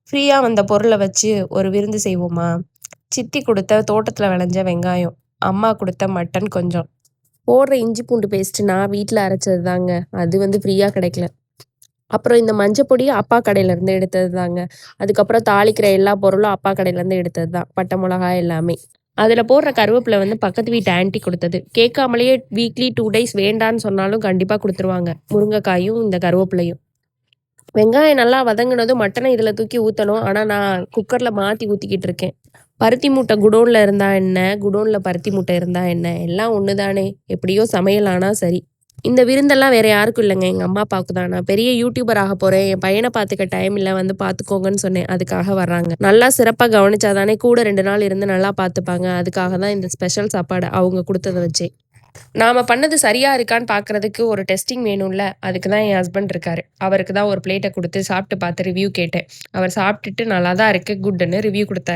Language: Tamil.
ஃப்ரீயாக வந்த பொருளை வச்சு ஒரு விருந்து செய்வோமா? சித்தி கொடுத்த தோட்டத்தில் விளைஞ்ச வெங்காயம், அம்மா கொடுத்த மட்டன் கொஞ்சம், போடுற இஞ்சி பூண்டு பேஸ்ட்டு நான் வீட்டில் அரைச்சது தாங்க. அது ஃப்ரீயாக கிடைக்கல. அப்புறம் இந்த மஞ்சப்பொடி அப்பா கடையிலேருந்து எடுத்தது தாங்க. அதுக்கப்புறம் தாளிக்கிற எல்லா பொருளும் அப்பா கடையிலேருந்து எடுத்தது தான். பட்டை மிளகாய் எல்லாமே. அதில் போடுற கருவேப்பிலை பக்கத்து வீட்டு ஆன்ட்டி கொடுத்தது. கேட்காமலேயே வீக்லி 2 டேஸ் வேண்டான்னு சொன்னாலும் கண்டிப்பாக கொடுத்துருவாங்க. முருங்கைக்காயும் இந்த கருவேப்பிலையும். வெங்காயம் நல்லா வதங்கினதும் மட்டனை இதில் தூக்கி ஊற்றணும். ஆனால் நான் குக்கரில் மாற்றி ஊற்றிக்கிட்டு இருக்கேன். பருத்தி மூட்டை குடோனில் இருந்தா என்ன, குடோனில் பருத்தி மூட்டை இருந்தா என்ன, எல்லாம் ஒன்று தானே. எப்படியோ சமையல் ஆனால் சரி. இந்த விருந்தெல்லாம் வேற யாருக்கும் இல்லைங்க, எங்கள் அம்மா அப்பாவுக்கு தான். நான் பெரிய யூடியூபர் ஆக போகிறேன், என் பையனை பார்த்துக்க டைம் இல்லை, பார்த்துக்கோங்கன்னு சொன்னேன். அதுக்காக வர்றாங்க. நல்லா சிறப்பாக கவனிச்சாதானே கூட 2 நாள் இருந்து நல்லா பார்த்துப்பாங்க. அதுக்காக தான் இந்த ஸ்பெஷல் சாப்பாடு அவங்க கொடுத்ததை வச்சே. நாம் பண்ணது சரியாக இருக்கான்னு பார்க்குறதுக்கு ஒரு டெஸ்டிங் வேணும்ல. அதுக்கு தான் என் ஹஸ்பண்ட் இருக்காரு. அவருக்கு தான் ஒரு பிளேட்டை கொடுத்து சாப்பிட்டு பார்த்து ரிவ்யூ கேட்டேன். அவர் சாப்பிட்டுட்டு நல்லா தான் இருக்குது, குட்டுன்னு ரிவ்யூ கொடுத்தாரு.